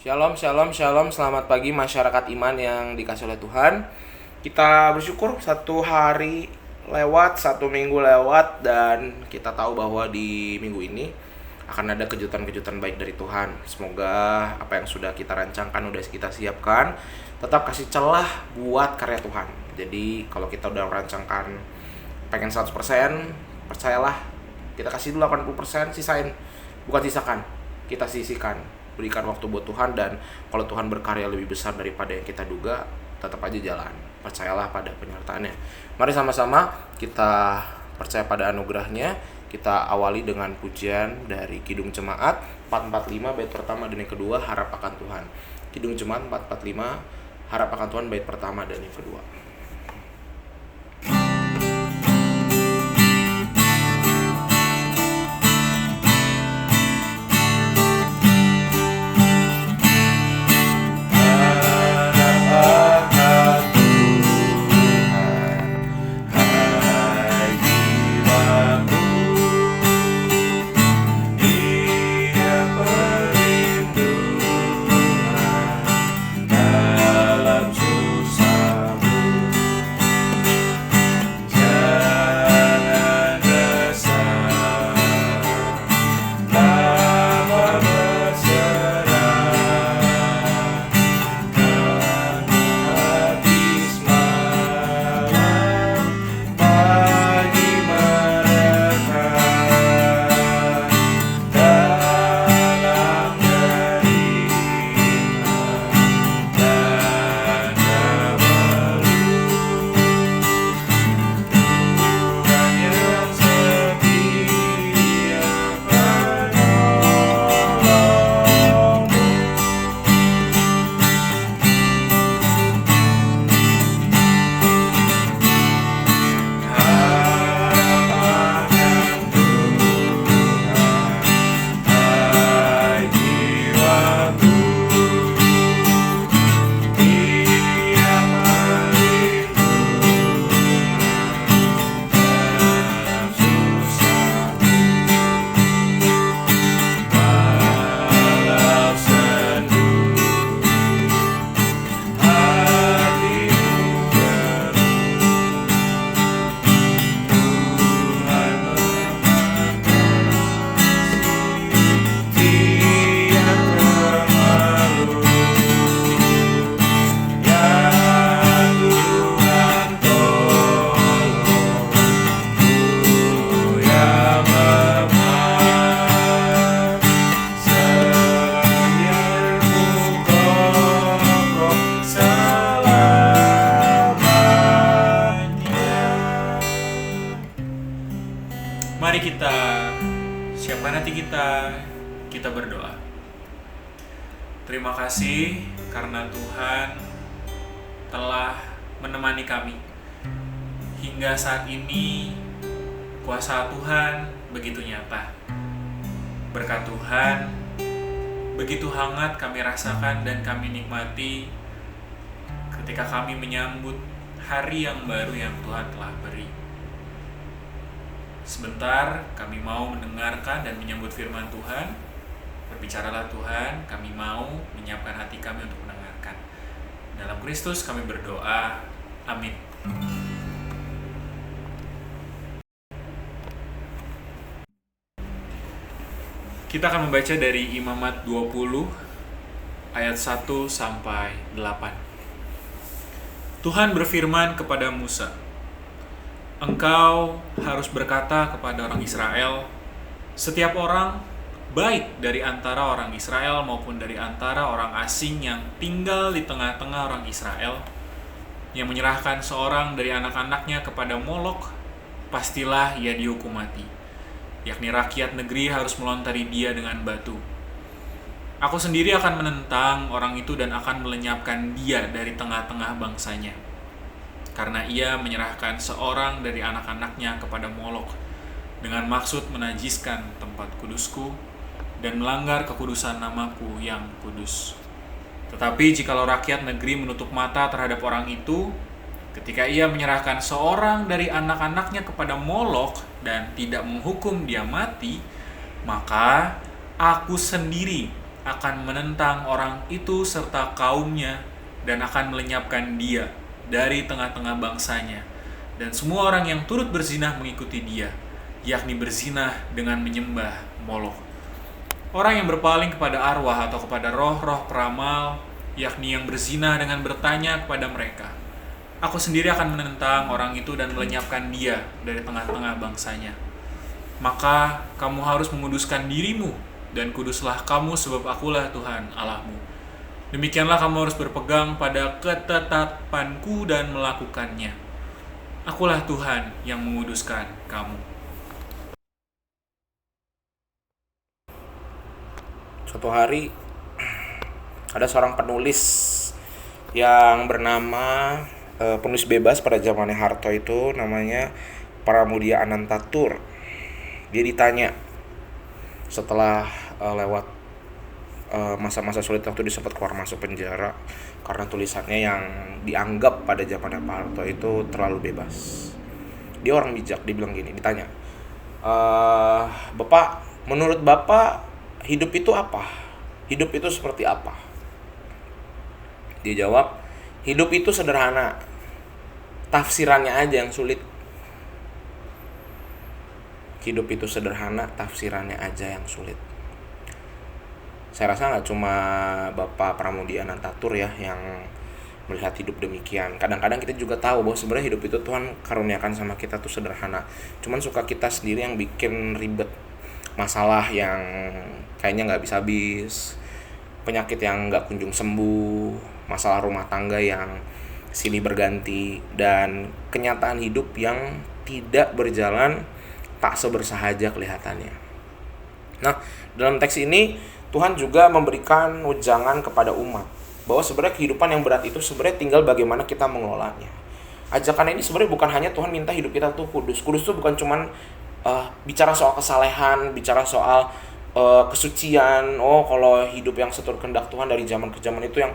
Shalom, shalom, shalom. Selamat pagi masyarakat iman yang dikasih oleh Tuhan. Kita bersyukur satu hari lewat, satu minggu lewat, dan kita tahu bahwa di minggu ini akan ada kejutan-kejutan baik dari Tuhan. Semoga apa yang sudah kita rancangkan, udah kita siapkan, tetap kasih celah buat karya Tuhan. Jadi kalau kita udah merancangkan pengen 100%, percayalah, kita kasih dulu 80%, sisain. Bukan sisakan, kita sisihkan, berikan waktu buat Tuhan. Dan kalau Tuhan berkarya lebih besar daripada yang kita duga, tetap aja jalan, percayalah pada penyertaannya. Mari sama-sama kita percaya pada anugerahnya. Kita awali dengan pujian dari Kidung Jemaat 445 bait pertama dan yang kedua, harap akan Tuhan. Kidung Jemaat 445, harap akan Tuhan, bait pertama dan yang kedua. Mari kita siapkan hati kita berdoa. Terima kasih karena Tuhan telah menemani kami hingga saat ini. Kuasa Tuhan begitu nyata, berkat Tuhan begitu hangat kami rasakan dan kami nikmati ketika kami menyambut hari yang baru yang Tuhan telah beri. Sebentar kami mau mendengarkan dan menyambut firman Tuhan. Berbicaralah Tuhan, kami mau menyiapkan hati kami untuk mendengarkan. Dalam Kristus kami berdoa, amin. Kita akan membaca dari Imamat 20 ayat 1 sampai 8. Tuhan berfirman kepada Musa, "Engkau harus berkata kepada orang Israel, setiap orang, baik dari antara orang Israel maupun dari antara orang asing yang tinggal di tengah-tengah orang Israel, yang menyerahkan seorang dari anak-anaknya kepada Molok, pastilah ia dihukum mati, yakni rakyat negeri harus melontari dia dengan batu. Aku sendiri akan menentang orang itu dan akan melenyapkan dia dari tengah-tengah bangsanya, karena ia menyerahkan seorang dari anak-anaknya kepada Molok dengan maksud menajiskan tempat kudusku dan melanggar kekudusan namaku yang kudus. Tetapi jikalau rakyat negeri menutup mata terhadap orang itu, ketika ia menyerahkan seorang dari anak-anaknya kepada Molok dan tidak menghukum dia mati, maka aku sendiri akan menentang orang itu serta kaumnya dan akan melenyapkan dia dari tengah-tengah bangsanya. Dan semua orang yang turut berzinah mengikuti dia, yakni berzinah dengan menyembah Molokh. Orang yang berpaling kepada arwah atau kepada roh-roh peramal, yakni yang berzinah dengan bertanya kepada mereka, aku sendiri akan menentang orang itu dan melenyapkan dia dari tengah-tengah bangsanya. Maka kamu harus menguduskan dirimu, dan kuduslah kamu sebab akulah Tuhan Allahmu. Demikianlah kamu harus berpegang pada ketetapanku dan melakukannya. Akulah Tuhan yang menguduskan kamu. Suatu hari ada seorang penulis yang bernama penulis bebas pada zamannya Harto itu, namanya Pramudia Anantatur. Dia ditanya setelah lewat masa-masa sulit waktu dia sempat keluar masuk penjara karena tulisannya yang dianggap pada zamannya Pak Harto itu terlalu bebas. Dia orang bijak, dia bilang gini, ditanya, Bapak, menurut Bapak hidup itu apa? Hidup itu seperti apa? Dia jawab, hidup itu sederhana, tafsirannya aja yang sulit. Hidup itu sederhana, tafsirannya aja yang sulit. Saya rasa nggak cuma Bapak Pramudia Anantatur ya yang melihat hidup demikian. Kadang-kadang kita juga tahu bahwa sebenarnya hidup itu Tuhan karuniakan sama kita tuh sederhana. Cuman suka kita sendiri yang bikin ribet. Masalah yang kayaknya nggak habis-habis, penyakit yang nggak kunjung sembuh, masalah rumah tangga yang silih berganti, dan kenyataan hidup yang tidak berjalan tak sebersahaja kelihatannya. Nah, dalam teks ini Tuhan juga memberikan wejangan kepada umat bahwa sebenarnya kehidupan yang berat itu sebenarnya tinggal bagaimana kita mengelolanya. Ajakan ini sebenarnya bukan hanya Tuhan minta hidup kita tuh kudus. Kudus itu bukan cuman bicara soal kesalehan, bicara soal kesucian. Oh, kalau hidup yang seturut kehendak Tuhan dari zaman ke zaman itu yang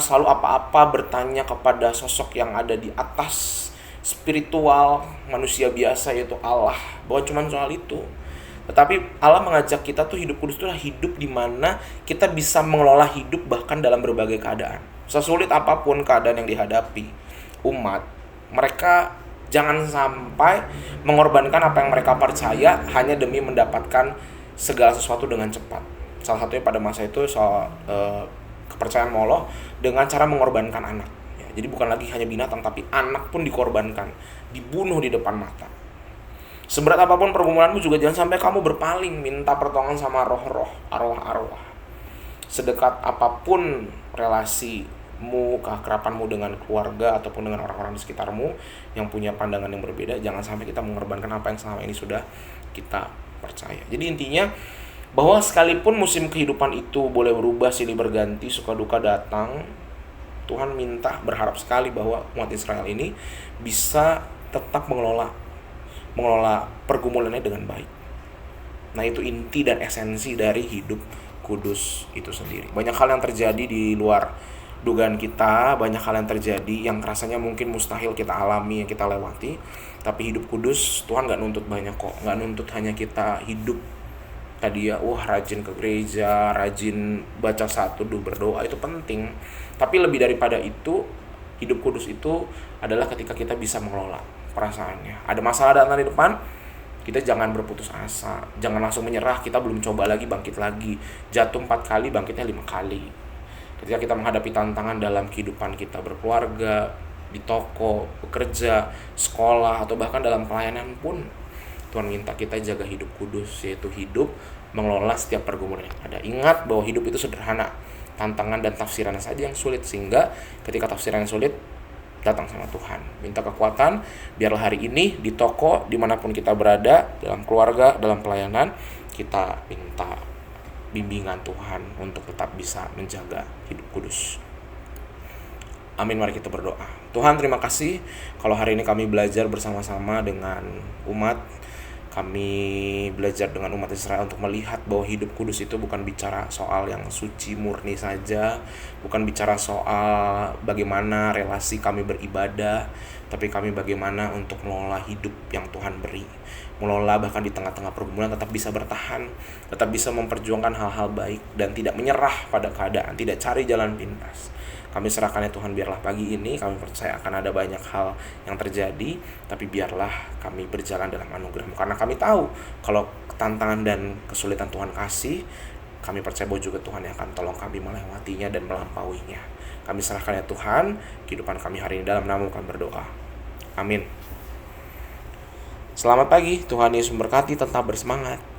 selalu apa-apa bertanya kepada sosok yang ada di atas spiritual manusia biasa, yaitu Allah. Bahwa cuman soal itu. Tetapi Allah mengajak kita tuh hidup kudus itu adalah hidup di mana kita bisa mengelola hidup bahkan dalam berbagai keadaan. Sesulit apapun keadaan yang dihadapi umat, mereka jangan sampai mengorbankan apa yang mereka percaya hanya demi mendapatkan segala sesuatu dengan cepat. Salah satunya pada masa itu soal kepercayaan Molokh dengan cara mengorbankan anak. Ya, jadi bukan lagi hanya binatang, tapi anak pun dikorbankan, dibunuh di depan mata. Seberat apapun pergumulanmu juga jangan sampai kamu berpaling minta pertolongan sama roh-roh, arwah-arwah. Sedekat apapun relasimu, keakrabanmu dengan keluarga ataupun dengan orang-orang di sekitarmu yang punya pandangan yang berbeda, jangan sampai kita mengorbankan apa yang selama ini sudah kita percaya. Jadi intinya bahwa sekalipun musim kehidupan itu boleh berubah, silih berganti, suka duka datang, Tuhan minta, berharap sekali bahwa umat Israel ini bisa tetap mengelola pergumulannya dengan baik. Nah, itu inti dan esensi dari hidup kudus itu sendiri. Banyak hal yang terjadi di luar dugaan kita, banyak hal yang terjadi yang rasanya mungkin mustahil kita alami, yang kita lewati. Tapi hidup kudus, Tuhan gak nuntut banyak kok. Gak nuntut hanya kita hidup tadi ya, rajin ke gereja, rajin baca satu, berdoa, itu penting. Tapi lebih daripada itu, hidup kudus itu adalah ketika kita bisa mengelola perasaannya. Ada masalah datang di depan, kita jangan berputus asa, jangan langsung menyerah. Kita belum coba lagi, bangkit lagi. Jatuh 4 kali, bangkitnya 5 kali. Ketika kita menghadapi tantangan dalam kehidupan kita berkeluarga, di toko, bekerja, sekolah, atau bahkan dalam pelayanan pun, Tuhan minta kita jaga hidup kudus, yaitu hidup mengelola setiap pergumulan yang ada. Ingat bahwa hidup itu sederhana, tantangan dan tafsirannya saja yang sulit. Sehingga ketika tafsirannya sulit, datang sama Tuhan, minta kekuatan, biarlah hari ini di toko, dimanapun kita berada, dalam keluarga, dalam pelayanan, kita minta bimbingan Tuhan untuk tetap bisa menjaga hidup kudus. Amin, mari kita berdoa. Tuhan, terima kasih kalau hari ini kami belajar bersama-sama dengan umat Kami belajar dengan umat Israel untuk melihat bahwa hidup kudus itu bukan bicara soal yang suci murni saja, bukan bicara soal bagaimana relasi kami beribadah, tapi kami bagaimana untuk mengelola hidup yang Tuhan beri. Mengelola bahkan di tengah-tengah pergumulan tetap bisa bertahan, tetap bisa memperjuangkan hal-hal baik, dan tidak menyerah pada keadaan, tidak cari jalan pintas. Kami serahkan ya Tuhan, biarlah pagi ini kami percaya akan ada banyak hal yang terjadi, tapi biarlah kami berjalan dalam anugerah-Mu. Karena kami tahu kalau tantangan dan kesulitan Tuhan kasih, kami percaya bahwa juga Tuhan yang akan tolong kami melewatinya dan melampauinya. Kami serahkan ya Tuhan, kehidupan kami hari ini dalam nama-Mu kami berdoa. Amin. Selamat pagi, Tuhan Yesus memberkati, tetap bersemangat.